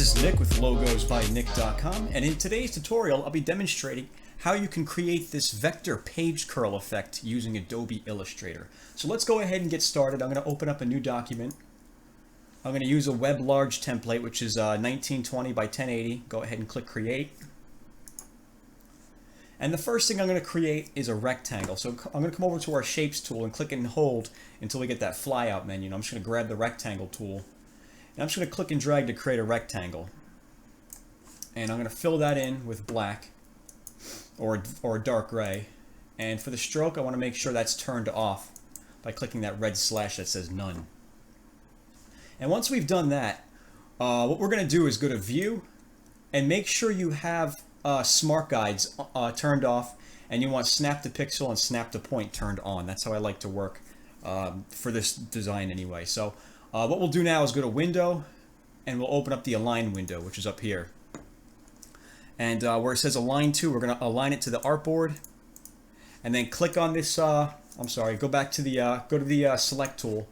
is Nick with logosbynick.com, and in today's tutorial I'll be demonstrating how you can create this vector page curl effect using Adobe Illustrator. So let's go ahead and get started. I'm going to open up a new document. I'm going to use a web large template, which is 1920 by 1080. Go ahead and click create. And the first thing I'm going to create is a rectangle. So I'm going to come over to our shapes tool and click and hold until we get that flyout menu. And I'm just going to grab the rectangle tool. And I'm just going to click and drag to create a rectangle. And I'm going to fill that in with black or a dark gray. And for the stroke, I want to make sure that's turned off by clicking that red slash that says none. And once we've done that, what we're going to do is go to View and make sure you have Smart Guides turned off, and you want Snap to Pixel and Snap to Point turned on. That's how I like to work for this design anyway. So what we'll do now is go to Window, and we'll open up the Align window, which is up here. And where it says Align To, we're going to align it to the artboard, and then click on this. Go back to the Select tool,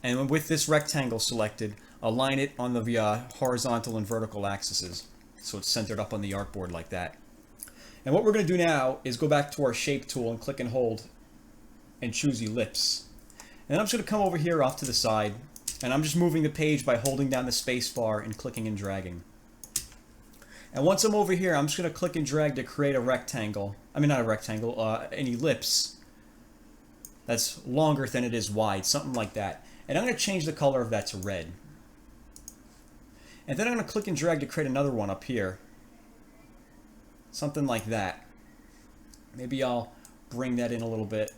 and with this rectangle selected, align it on the horizontal and vertical axes, so it's centered up on the artboard like that. And what we're going to do now is go back to our shape tool and click and hold and choose ellipse. And I'm just going to come over here off to the side, and I'm just moving the page by holding down the space bar and clicking and dragging. And once I'm over here, I'm just going to click and drag to create a rectangle. I mean, not a rectangle, an ellipse that's longer than it is wide, something like that. And I'm going to change the color of that to red. And then I'm going to click and drag to create another one up here. Something like that. Maybe I'll bring that in a little bit.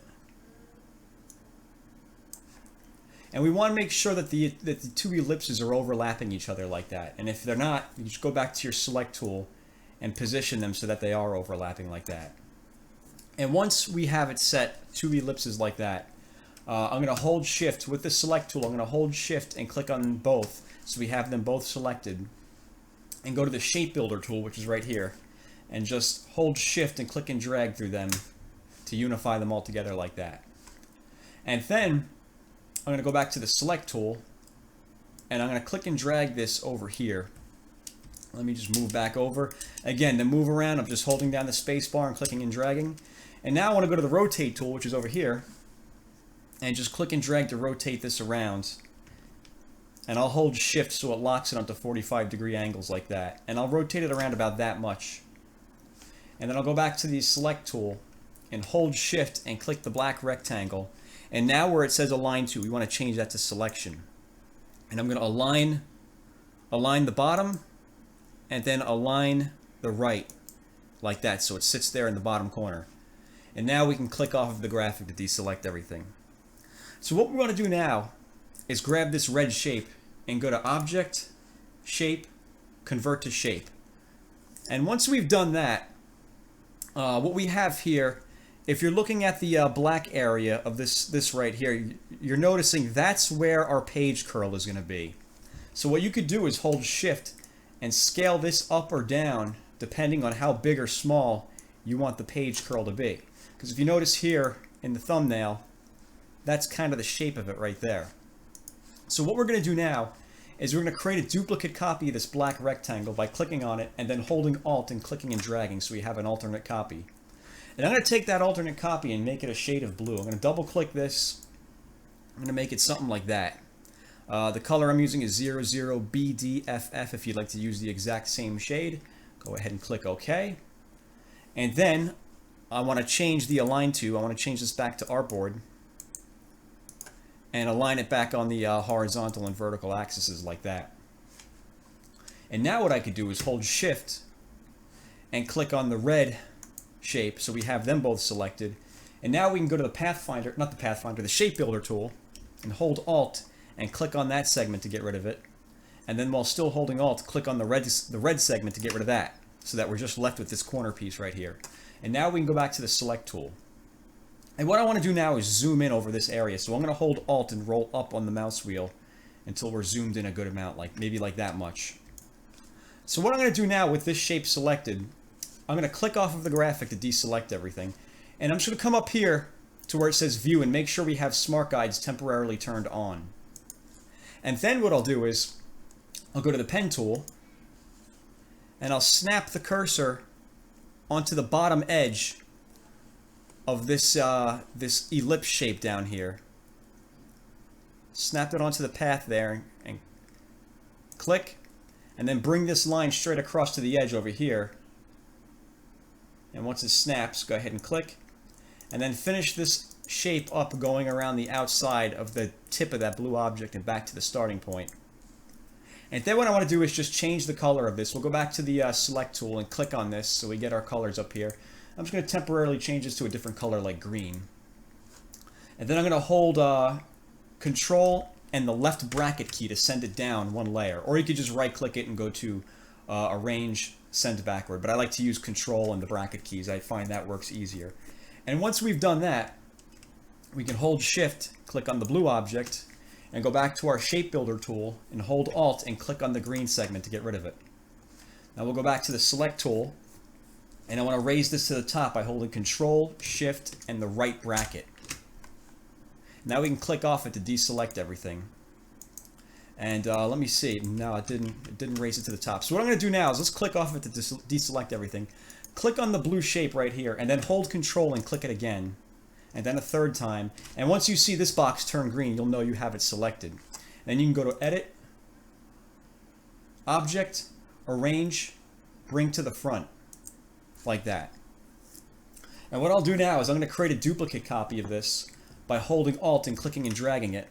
And we want to make sure that the two ellipses are overlapping each other like that. And if they're not, you just go back to your Select tool and position them so that they are overlapping like that. And once we have it set, two ellipses like that, I'm going to hold Shift with the Select tool. I'm going to hold Shift and click on both, so we have them both selected, and go to the Shape Builder tool, which is right here, and just hold Shift and click and drag through them to unify them all together like that. And then I'm going to go back to the Select tool, and I'm going to click and drag this over here. Let me just move back over. Again, to move around, I'm just holding down the space bar and clicking and dragging. And now I want to go to the Rotate tool, which is over here, and just click and drag to rotate this around. And I'll hold Shift so it locks it onto 45-degree angles like that. And I'll rotate it around about that much. And then I'll go back to the Select tool and hold Shift and click the black rectangle. And now where it says Align To, we want to change that to Selection. And I'm going to align the bottom and then align the right like that, so it sits there in the bottom corner. And now we can click off of the graphic to deselect everything. So what we want to do now is grab this red shape and go to Object, Shape, Convert to Shape. And once we've done that, what we have here, if you're looking at the black area of this right here, you're noticing that's where our page curl is going to be. So what you could do is hold Shift and scale this up or down depending on how big or small you want the page curl to be. Because if you notice here in the thumbnail, that's kind of the shape of it right there. So what we're going to do now is we're going to create a duplicate copy of this black rectangle by clicking on it and then holding Alt and clicking and dragging so we have an alternate copy. And I'm going to take that alternate copy and make it a shade of blue. I'm going to double click this. I'm going to make it something like that. The color I'm using is 00BDFF if you'd like to use the exact same shade. Go ahead and click OK. And then I want to change the Align To. I want to change this back to Artboard and align it back on the horizontal and vertical axes like that. And now what I could do is hold Shift and click on the red shape so we have them both selected. And now we can go to the Shape Builder tool and hold Alt and click on that segment to get rid of it. And then while still holding Alt, click on the red segment to get rid of that, so that we're just left with this corner piece right here. And now we can go back to the Select tool. And what I want to do now is zoom in over this area. So I'm going to hold Alt and roll up on the mouse wheel until we're zoomed in a good amount, like maybe like that much. So what I'm going to do now with this shape selected, I'm going to click off of the graphic to deselect everything. And I'm just going to come up here to where it says View and make sure we have Smart Guides temporarily turned on. And then what I'll do is I'll go to the Pen tool and I'll snap the cursor onto the bottom edge of this this ellipse shape down here. Snap it onto the path there and click, and then bring this line straight across to the edge over here. And once it snaps, go ahead and click, and then finish this shape up going around the outside of the tip of that blue object and back to the starting point. And then what I want to do is just change the color of this. We'll go back to the select tool and click on this so we get our colors up here. I'm just going to temporarily change this to a different color like green. And then I'm going to hold Control and the left bracket key to send it down one layer. Or you could just right click it and go to Arrange, Send Backward. But I like to use Control and the bracket keys. I find that works easier. And once we've done that, we can hold Shift, click on the blue object, and go back to our Shape Builder tool and hold Alt and click on the green segment to get rid of it. Now we'll go back to the Select tool, and I want to raise this to the top by holding Control, Shift, and the right bracket. Now we can click off it to deselect everything. And let me see. No, it didn't raise it to the top. So what I'm going to do now is let's click off it to deselect everything. Click on the blue shape right here, and then hold Control and click it again. And then a third time. And once you see this box turn green, you'll know you have it selected. Then you can go to Edit, Object, Arrange, Bring to the Front. Like that. And what I'll do now is I'm going to create a duplicate copy of this by holding Alt and clicking and dragging it.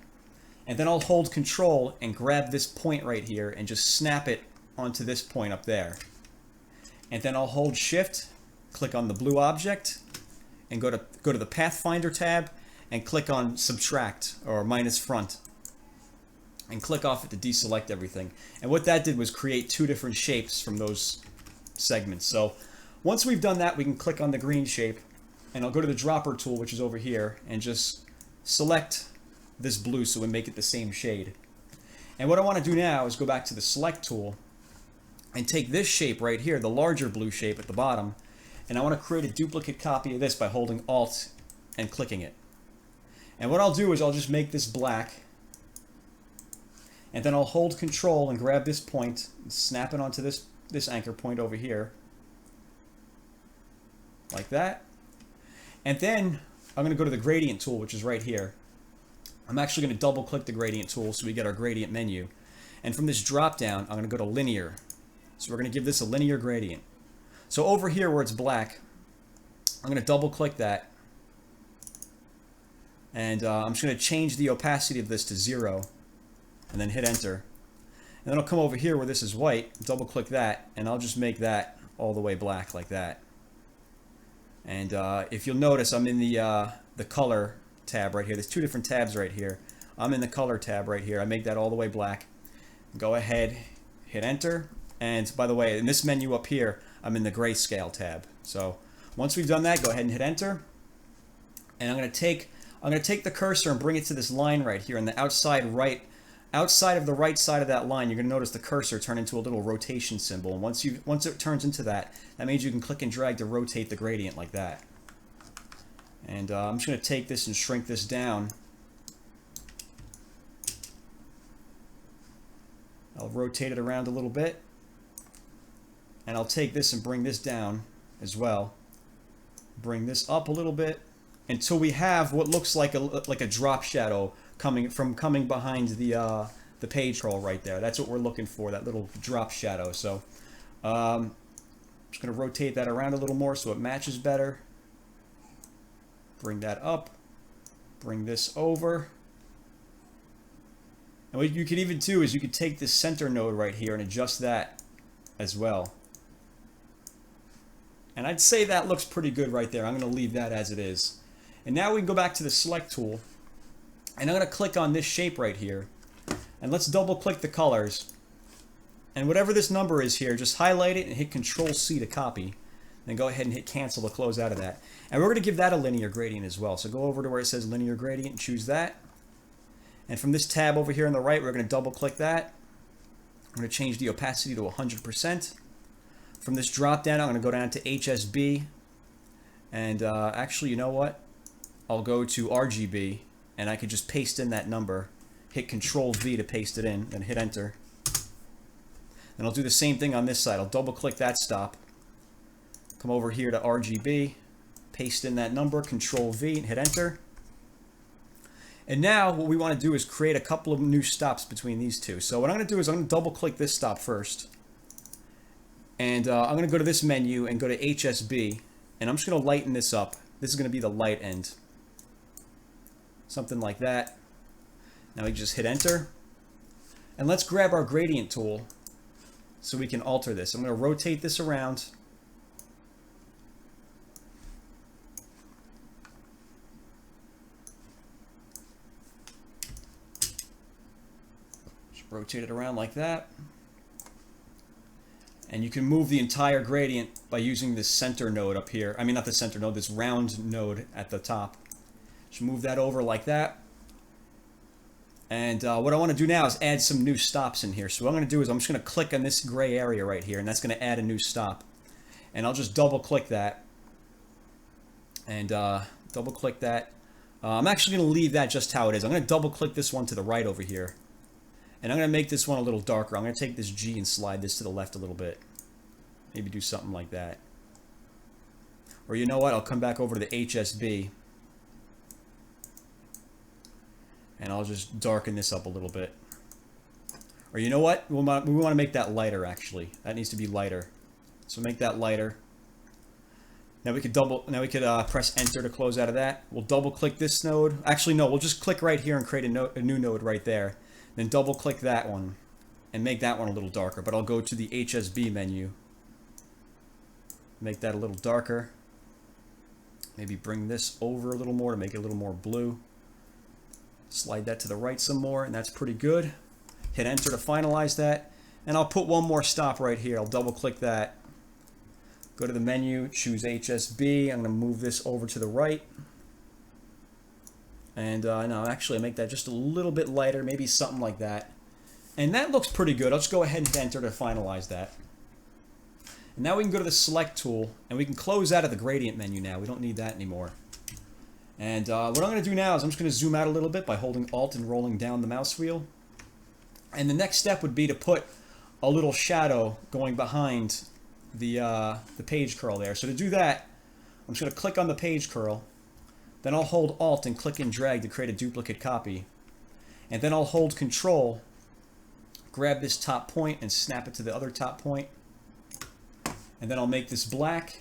And then I'll hold Control and grab this point right here and just snap it onto this point up there. And then I'll hold Shift, click on the blue object, and go to the Pathfinder tab and click on Subtract or Minus Front. And click off it to deselect everything. And what that did was create two different shapes from those segments. So once we've done that, we can click on the green shape, and I'll go to the dropper tool, which is over here, and just select this blue so we make it the same shade. And what I want to do now is go back to the Select tool and take this shape right here, the larger blue shape at the bottom, and I want to create a duplicate copy of this by holding Alt and clicking it. And what I'll do is I'll just make this black, and then I'll hold Control and grab this point and snap it onto this anchor point over here. Like that. And then I'm going to go to the Gradient tool, which is right here. I'm actually going to double click the Gradient tool so we get our gradient menu. And from this drop down, I'm going to go to Linear. So we're going to give this a linear gradient. So over here where it's black, I'm going to double click that. And I'm just going to change the opacity of this to 0. And then hit Enter. And then I'll come over here where this is white, double click that, and I'll just make that all the way black like that. And if you'll notice, I'm in the color tab right here. There's two different tabs right here. I'm in the color tab right here. I make that all the way black. Go ahead, hit Enter. And by the way, in this menu up here, I'm in the grayscale tab. So once we've done that, go ahead and hit Enter. And I'm going to take the cursor and bring it to this line right here on the outside of the right side of that line. You're going to notice the cursor turn into a little rotation symbol. And once it turns into that, that means you can click and drag to rotate the gradient like that. And I'm just going to take this and shrink this down. I'll rotate it around a little bit. And I'll take this and bring this down as well. Bring this up a little bit until we have what looks like a drop shadow coming behind the page scroll right there. That's what we're looking for, that little drop shadow. So I'm just going to rotate that around a little more so it matches better. Bring that up. Bring this over. And what you could even do is you could take this center node right here and adjust that as well. And I'd say that looks pretty good right there. I'm going to leave that as it is. And now we can go back to the Select tool. And I'm going to click on this shape right here. And let's double click the colors. And whatever this number is here, just highlight it and hit Control-C to copy. Then go ahead and hit Cancel to close out of that. And we're going to give that a linear gradient as well. So go over to where it says Linear Gradient and choose that. And from this tab over here on the right, we're going to double click that. I'm going to change the opacity to 100%. From this drop down, I'm going to go down to HSB. And actually, you know what? I'll go to RGB. And I could just paste in that number. Hit Control-V to paste it in. Then hit Enter. And I'll do the same thing on this side. I'll double click that stop. Come over here to RGB, paste in that number, Control V, and hit enter. And now what we want to do is create a couple of new stops between these two. So what I'm going to do is I'm going to double click this stop first. And I'm going to go to this menu and go to HSB. And I'm just going to lighten this up. This is going to be the light end. Something like that. Now we just hit enter. And let's grab our gradient tool so we can alter this. I'm going to rotate this around. Rotate it around like that. And you can move the entire gradient by using this center node up here. I mean, not the center node, this round node at the top. Just move that over like that. And what I want to do now is add some new stops in here. So what I'm going to do is I'm just going to click on this gray area right here, and that's going to add a new stop. And I'll just double click that. And double click that. I'm actually going to leave that just how it is. I'm going to double click this one to the right over here. And I'm going to make this one a little darker. I'm going to take this G and slide this to the left a little bit. Maybe do something like that. Or you know what? I'll come back over to the HSB. And I'll just darken this up a little bit. Or you know what? We want to make that lighter, actually. That needs to be lighter. So make that lighter. Now we could press enter to close out of that. We'll double click this node. Actually, no, we'll just click right here and create a new node right there. Then double click that one and make that one a little darker. But I'll go to the HSB menu. Make that a little darker. Maybe bring this over a little more to make it a little more blue. Slide that to the right some more, and that's pretty good. Hit enter to finalize that. And I'll put one more stop right here. I'll double click that. Go to the menu, choose HSB. I'm going to move this over to the right. And no, actually, I make that just a little bit lighter, maybe something like that. And that looks pretty good. I'll just go ahead and hit enter to finalize that. And now we can go to the select tool, and we can close out of the gradient menu now. We don't need that anymore. And what I'm going to do now is I'm just going to zoom out a little bit by holding Alt and rolling down the mouse wheel. And the next step would be to put a little shadow going behind the page curl there. So to do that, I'm just going to click on the page curl. Then I'll hold Alt and click and drag to create a duplicate copy. And then I'll hold Control, grab this top point and snap it to the other top point. And then I'll make this black.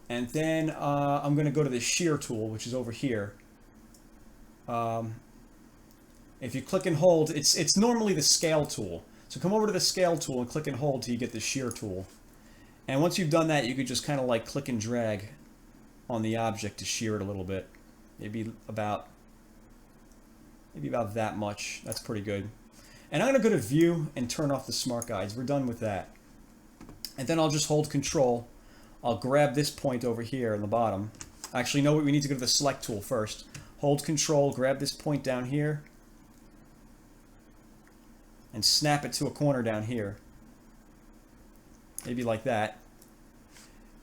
And then I'm going to go to the shear tool, which is over here. If you click and hold, it's normally the scale tool. So come over to the scale tool and click and hold till you get the shear tool. And once you've done that, you could just kind of like click and drag on the object to shear it a little bit. Maybe about that much. That's pretty good. And I'm going to go to View and turn off the Smart Guides. We're done with that. And then I'll just hold Control. I'll grab this point over here in the bottom. Actually, no, we need to go to the Select tool first. Hold Control, grab this point down here, and snap it to a corner down here. Maybe like that.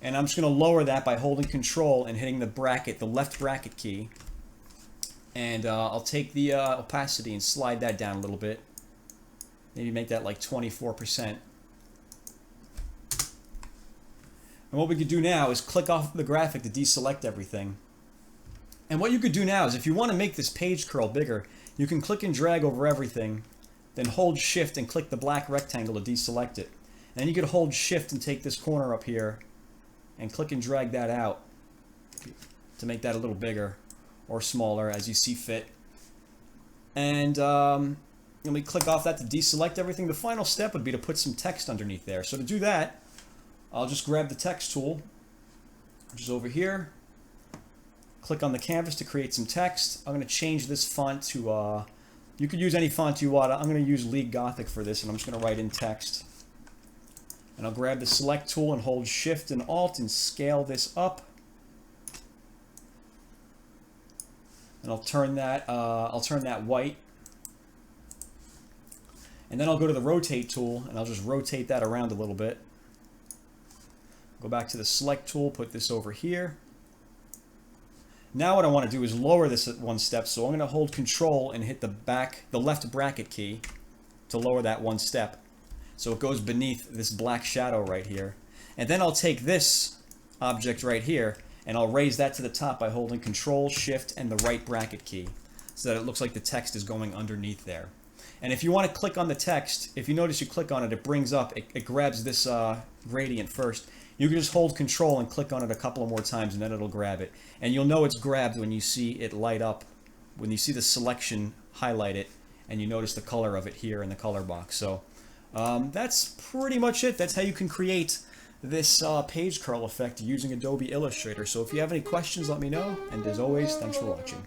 And I'm just going to lower that by holding Control and hitting the bracket, the left bracket key. And I'll take the opacity and slide that down a little bit. Maybe make that like 24%. And what we could do now is click off the graphic to deselect everything. And what you could do now is if you want to make this page curl bigger, you can click and drag over everything, then hold Shift and click the black rectangle to deselect it. And then you could hold Shift and take this corner up here and click and drag that out to make that a little bigger or smaller as you see fit. And then we click off that to deselect everything. The final step would be to put some text underneath there. So to do that, I'll just grab the text tool, which is over here. Click on the canvas to create some text. I'm going to change this font to, you could use any font you want. I'm going to use League Gothic for this, and I'm just going to write in text. And I'll grab the select tool and hold Shift and Alt and scale this up. And I'll turn that white. And then I'll go to the rotate tool and I'll just rotate that around a little bit. Go back to the select tool, put this over here. Now what I want to do is lower this at one step, so I'm going to hold Control and hit the left bracket key. to lower that one step. So it goes beneath this black shadow right here. And then I'll take this object right here and I'll raise that to the top by holding Control, Shift, and the right bracket key so that it looks like the text is going underneath there. And if you want to click on the text, if you notice you click on it, it brings up, it grabs this gradient first. You can just hold Control and click on it a couple of more times and then it'll grab it. And you'll know it's grabbed when you see it light up, when you see the selection highlight it, and you notice the color of it here in the color box. So that's pretty much it. That's how you can create this page curl effect using Adobe Illustrator. So if you have any questions, let me know. And as always, thanks for watching.